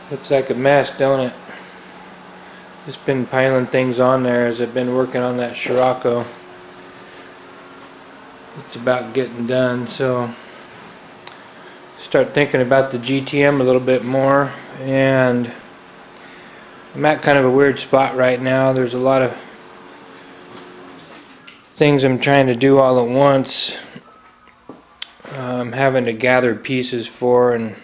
Looks like a mess, don't it? Just been piling things on there as I've been working on that Scirocco. It's about getting done, so start thinking about the GTM a little bit more. And I'm at kind of a weird spot right now. There's a lot of things I'm trying to do all at once. I'm having to gather pieces for and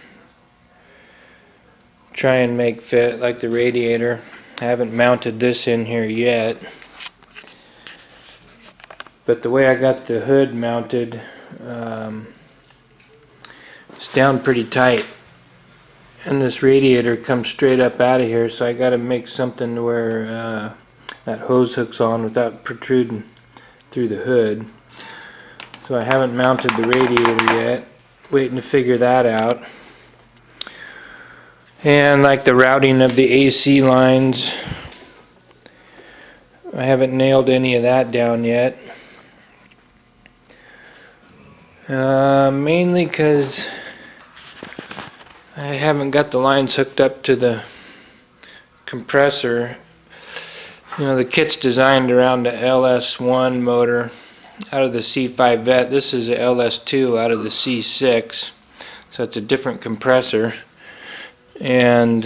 try and make fit, like the radiator. I haven't mounted this in here yet, but the way I got the hood mounted, it's down pretty tight, and this radiator comes straight up out of here, so I got to make something to where that hose hooks on without protruding through the hood. So I haven't mounted the radiator yet, waiting to figure that out. And like the routing of the AC lines, I haven't nailed any of that down yet. Mainly because I haven't got the lines hooked up to the compressor. You know, the kit's designed around the LS1 motor out of the C5 vet. This is a LS2 out of the C6, so it's a different compressor, and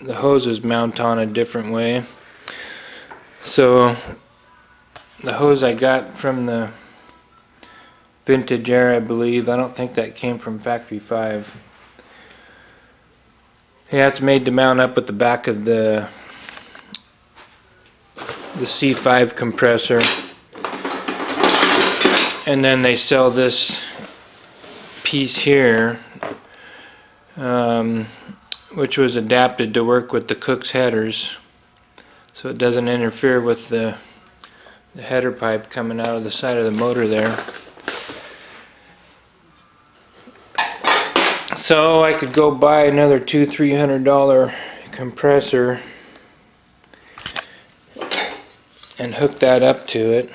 the hoses mount on a different way. So the hose I got from the vintage era, I believe, I don't think that came from Factory 5. Yeah, it's made to mount up with the back of the C5 compressor, and then they sell this piece here, which was adapted to work with the cook's headers, so it doesn't interfere with the header pipe coming out of the side of the motor there. So I could go buy another $200–300 compressor and hook that up to it,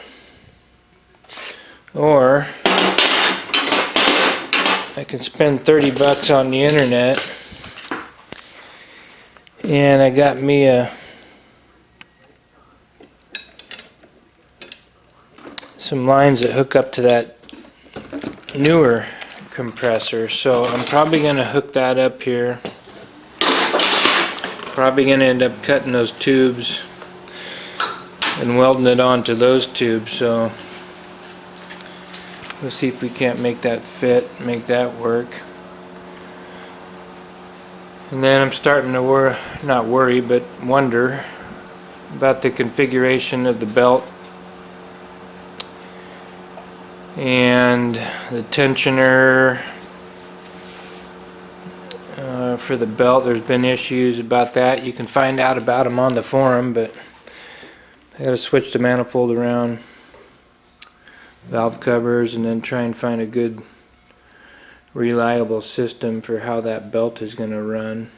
or I can spend $30 on the internet, and I got me some lines that hook up to that newer compressor. So I'm probably going to hook that up here. Probably going to end up cutting those tubes and welding it onto those tubes. So we'll see if we can't make that fit, make that work. And then I'm starting to wonder about the configuration of the belt and the tensioner for the belt. There's been issues about that. You can find out about them on the forum, but I got to switch the manifold around, valve covers, and then try and find a good reliable system for how that belt is going to run.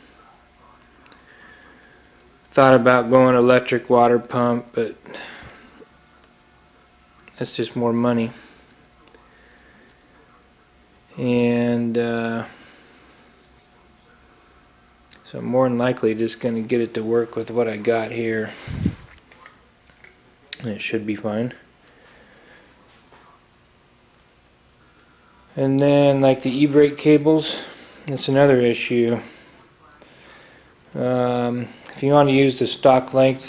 Thought about going electric water pump, but that's just more money. And so I'm more than likely just going to get it to work with what I got here, and it should be fine. And then like the e-brake cables, that's another issue. If you want to use the stock length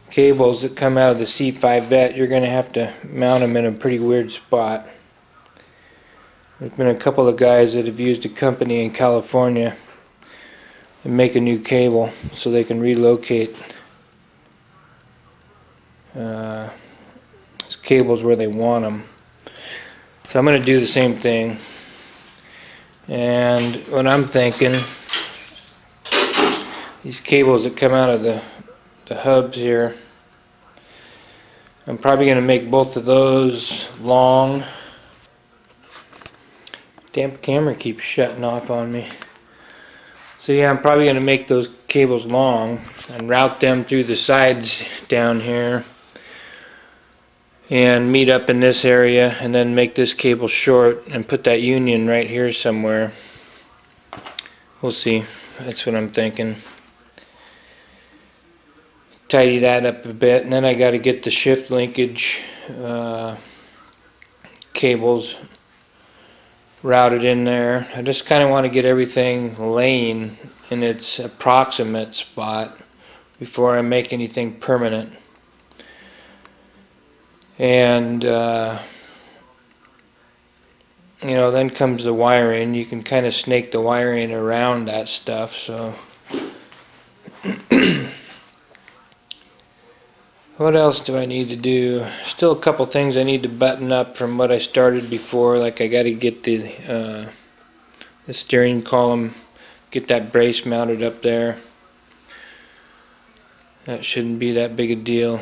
cables that come out of the C5 vet, you're going to have to mount them in a pretty weird spot. There's been a couple of guys that have used a company in California to make a new cable so they can relocate cables where they want them. So I'm going to do the same thing. And what I'm thinking, these cables that come out of the hubs here, I'm probably going to make both of those long. Damn camera keeps shutting off on me. So yeah, I'm probably going to make those cables long and route them through the sides down here and meet up in this area, and then make this cable short and put that union right here somewhere. We'll see. That's what I'm thinking. Tidy that up a bit, and then I got to get the shift linkage cables routed in there. I just kind of want to get everything laying in its approximate spot before I make anything permanent. And you know, then comes the wiring. You can kind of snake the wiring around that stuff. So what else do I need to do? Still a couple things I need to button up from what I started before. Like I got to get the steering column, get that brace mounted up there. That shouldn't be that big a deal.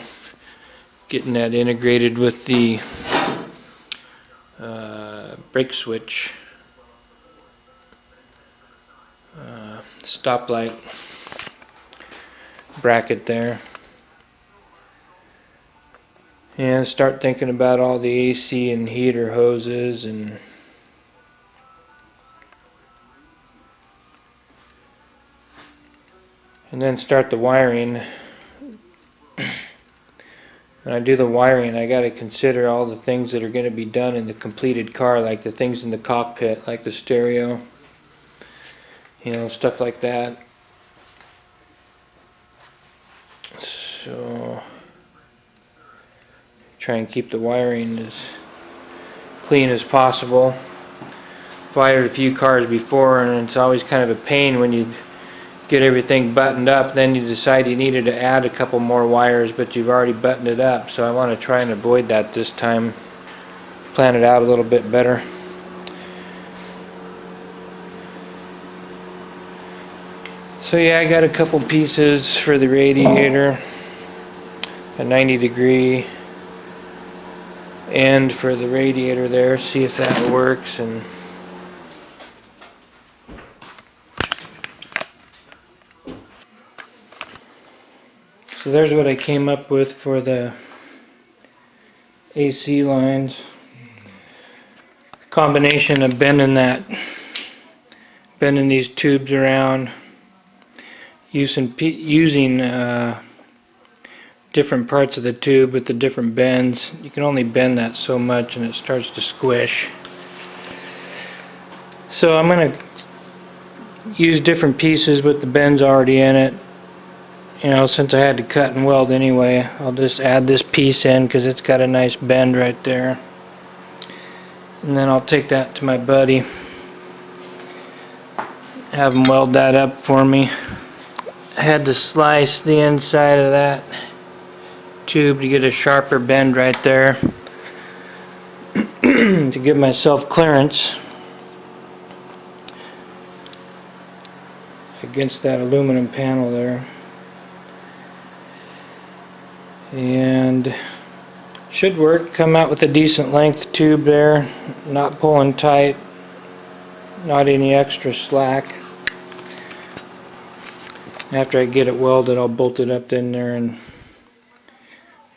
Getting that integrated with the brake switch, stoplight bracket there. And start thinking about all the AC and heater hoses and then start the wiring. When I do the wiring, I got to consider all the things that are going to be done in the completed car, like the things in the cockpit, like the stereo, you know, stuff like that. So try and keep the wiring as clean as possible. Fired a few cars before, and it's always kind of a pain when you get everything buttoned up, then you decide you needed to add a couple more wires, but you've already buttoned it up. So I want to try and avoid that this time. Plan it out a little bit better. So yeah, I got a couple pieces for the radiator, a 90-degree end for the radiator there, see if that works. And so there's what I came up with for the AC lines. Combination of bending these tubes around, using different parts of the tube with the different bends. You can only bend that so much and it starts to squish. So I'm going to use different pieces with the bends already in it. You know, since I had to cut and weld anyway, I'll just add this piece in because it's got a nice bend right there. And then I'll take that to my buddy, have him weld that up for me. I had to slice the inside of that tube to get a sharper bend right there to give myself clearance against that aluminum panel there. And should work. Come out with a decent length tube there, not pulling tight, not any extra slack. After I get it welded, I'll bolt it up in there and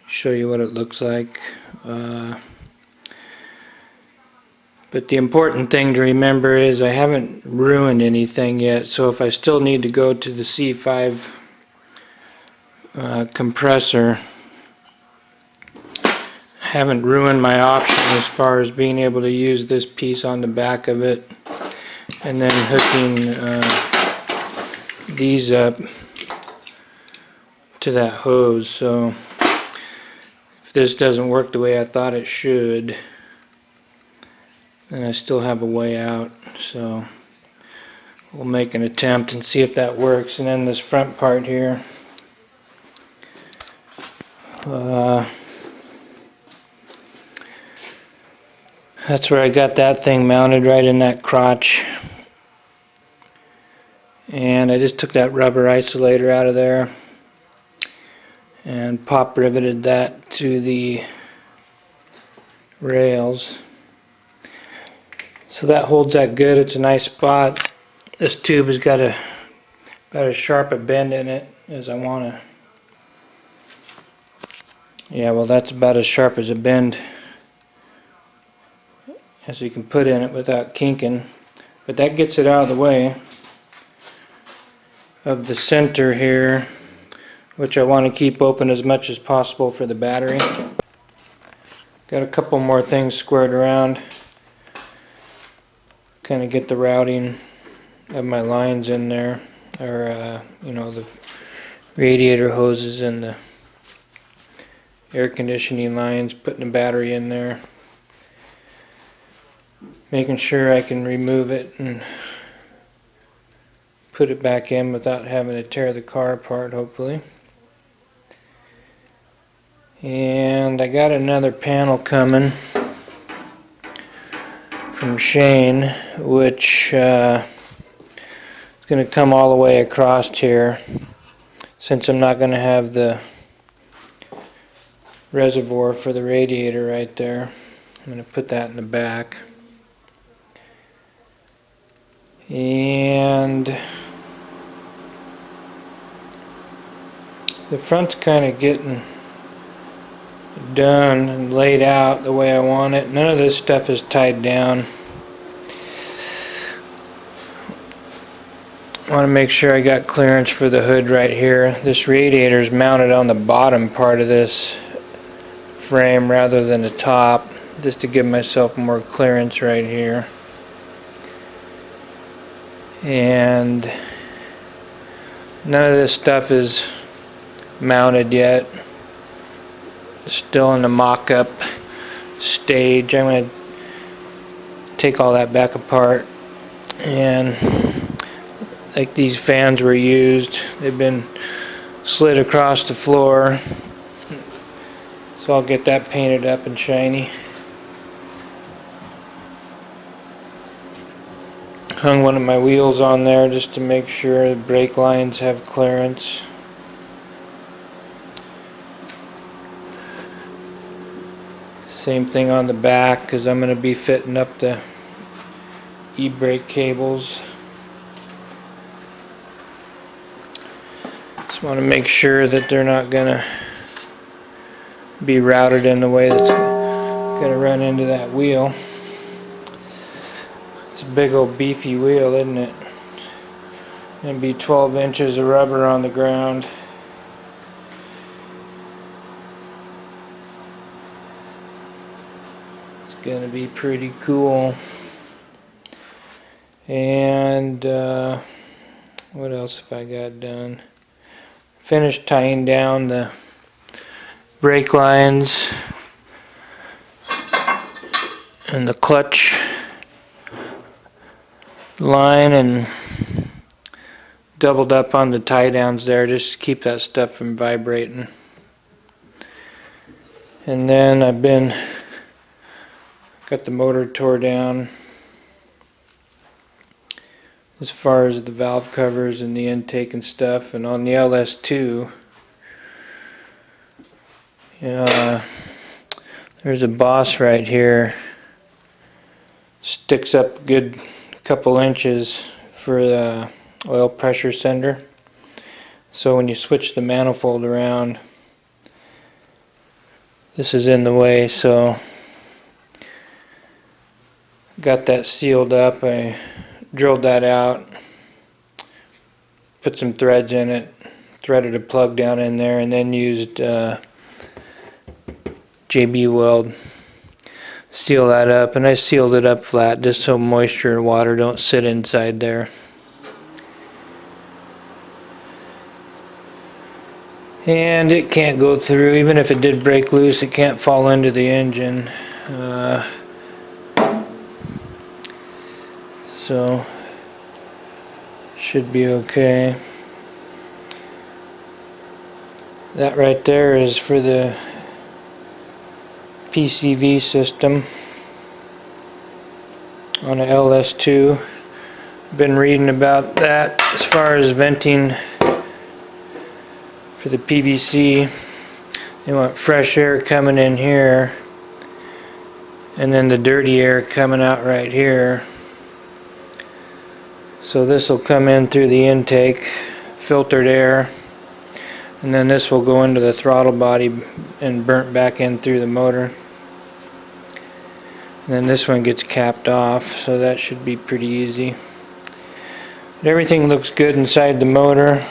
show you what it looks like. But the important thing to remember is I haven't ruined anything yet, so if I still need to go to the C5 compressor, I haven't ruined my option as far as being able to use this piece on the back of it and then hooking these up to that hose. So if this doesn't work the way I thought it should, then I still have a way out. So we'll make an attempt and see if that works. And then this front part here, that's where I got that thing mounted, right in that crotch. And I just took that rubber isolator out of there and pop riveted that to the rails. So that holds that good. It's a nice spot. This tube has got about as sharp a bend in it as I want to. Yeah, well, that's about as sharp as a bend as you can put in it without kinking. But that gets it out of the way. of the center here, which I want to keep open as much as possible for the battery. Got a couple more things squared around. Kind of get the routing of my lines in there, or the radiator hoses and the air conditioning lines, putting the battery in there, making sure I can remove it and put it back in without having to tear the car apart, hopefully. And I got another panel coming from Shane, which is going to come all the way across here. Since I'm not going to have the reservoir for the radiator right there, I'm going to put that in the back. And the front's kind of getting done and laid out the way I want it. None of this stuff is tied down. I want to make sure I got clearance for the hood right here. This radiator is mounted on the bottom part of this frame rather than the top, just to give myself more clearance right here. And none of this stuff is mounted yet. It's still in the mock-up stage. I'm going to take all that back apart, and like these fans were used, they've been slid across the floor, so I'll get that painted up and shiny. Hung one of my wheels on there just to make sure the brake lines have clearance. Same thing on the back, because I'm going to be fitting up the e-brake cables. Just want to make sure that they're not going to be routed in the way that's going to run into that wheel. It's a big old beefy wheel, isn't it? Going to be 12 inches of rubber on the ground. It's going to be pretty cool. And what else have I got done? Finished tying down the brake lines and the clutch line, and doubled up on the tie downs there just to keep that stuff from vibrating. And then I've got the motor tore down as far as the valve covers and the intake and stuff. And on the LS2, there's a boss right here, sticks up a good couple inches for the oil pressure sender. So when you switch the manifold around, this is in the way, so got that sealed up. I drilled that out, put some threads in it, threaded a plug down in there, and then used JB weld, seal that up. And I sealed it up flat just so moisture and water don't sit inside there. And it can't go through. Even if it did break loose, it can't fall into the engine. So should be okay. That right there is for the PCV system on a LS2. Been reading about that as far as venting for the PVC. They want fresh air coming in here, and then the dirty air coming out right here. So this will come in through the intake, filtered air, and then this will go into the throttle body and burnt back in through the motor. And then this one gets capped off, so that should be pretty easy. But everything looks good inside the motor.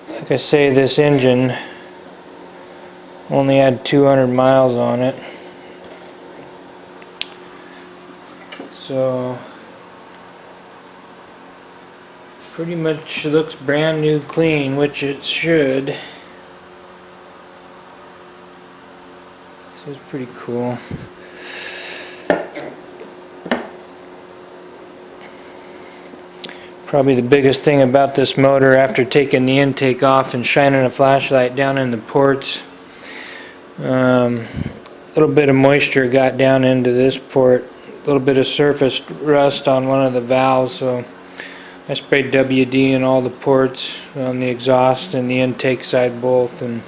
Like I say, this engine only had 200 miles on it. So pretty much looks brand new clean, which it should. This is pretty cool. Probably the biggest thing about this motor, after taking the intake off and shining a flashlight down in the ports, a little bit of moisture got down into this port, a little bit of surface rust on one of the valves, so I sprayed WD in all the ports on the exhaust and the intake side both, and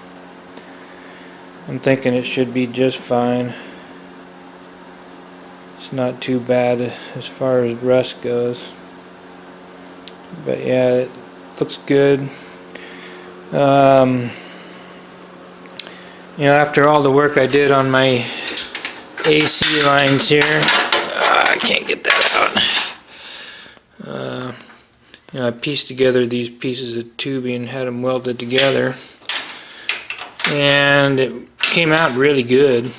I'm thinking it should be just fine. It's not too bad as far as rust goes. But yeah, it looks good. You know, after all the work I did on my AC lines here, I can't get that out. You know, I pieced together these pieces of tubing, had them welded together, and it came out really good.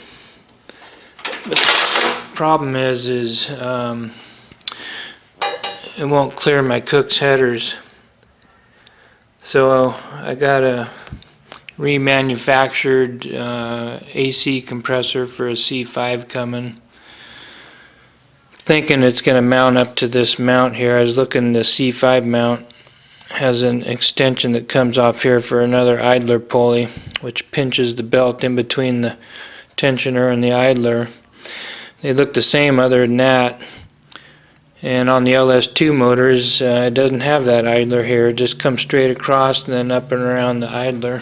But the problem is it won't clear my Cook's headers, so I got a remanufactured AC compressor for a C5 coming, thinking it's going to mount up to this mount here. I was looking, the C5 mount has an extension that comes off here for another idler pulley, which pinches the belt in between the tensioner and the idler. They look the same other than that. And on the LS2 motors, it doesn't have that idler here. It just comes straight across and then up and around the idler.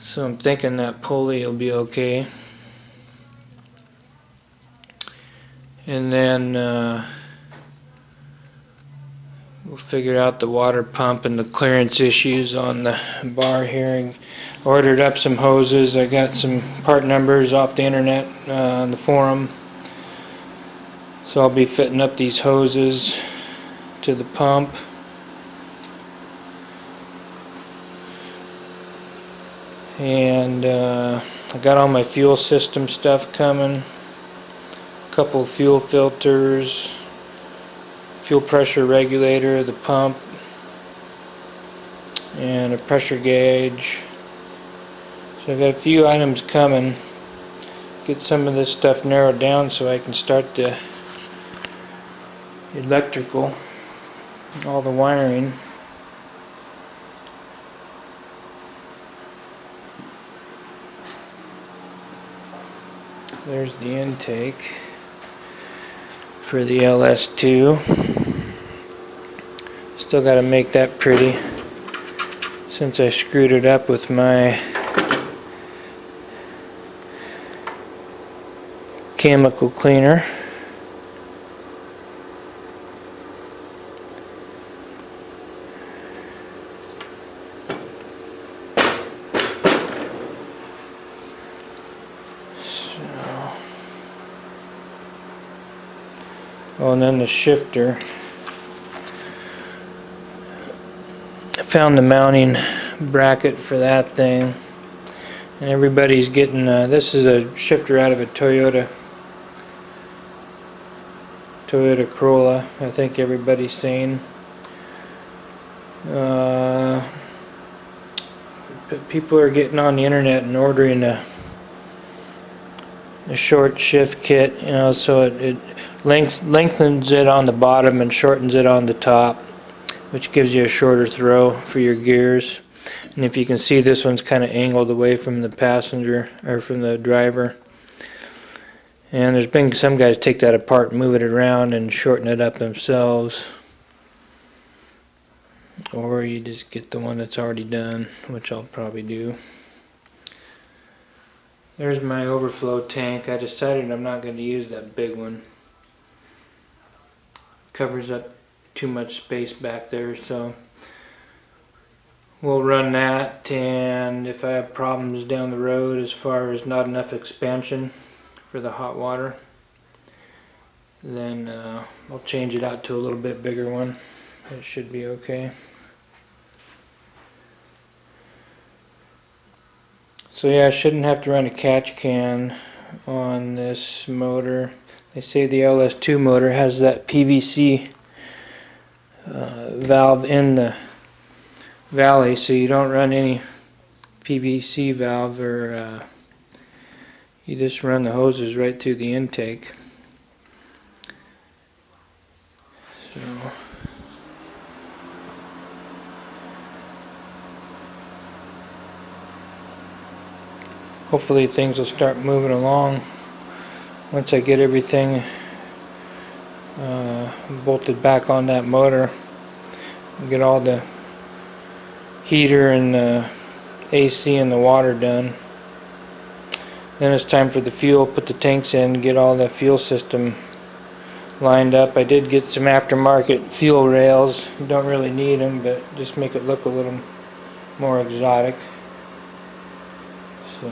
So I'm thinking that pulley will be okay. And then we'll figure out the water pump and the clearance issues on the bar here. And ordered up some hoses. I got some part numbers off the internet on the forum. So I'll be fitting up these hoses to the pump. And I got all my fuel system stuff coming. A couple fuel filters, fuel pressure regulator, the pump, and a pressure gauge. So I've got a few items coming. Get some of this stuff narrowed down so I can start the electrical, all the wiring. There's the intake for the LS2. Still got to make that pretty, since I screwed it up with my chemical cleaner. Oh, and then the shifter. I found the mounting bracket for that thing, and everybody's getting this is a shifter out of a Toyota Corolla, I think everybody's saying. People are getting on the internet and ordering a short shift kit, you know, so it lengthens it on the bottom and shortens it on the top, which gives you a shorter throw for your gears. And if you can see, this one's kind of angled away from the passenger, or from the driver. And there's been some guys take that apart and move it around and shorten it up themselves. Or you just get the one that's already done, which I'll probably do. There's my overflow tank. I decided I'm not going to use that big one. Covers up too much space back there, so we'll run that. And if I have problems down the road as far as not enough expansion for the hot water, then I'll change it out to a little bit bigger one. It should be okay. So yeah, I shouldn't have to run a catch can on this motor. They say the LS2 motor has that PVC valve in the valley, so you don't run any PVC valve, or you just run the hoses right through the intake. So hopefully things will start moving along once I get everything bolted back on that motor, get all the heater and the AC and the water done. Then it's time for the fuel, put the tanks in, get all the fuel system lined up. I did get some aftermarket fuel rails. You don't really need them, but just make it look a little more exotic. So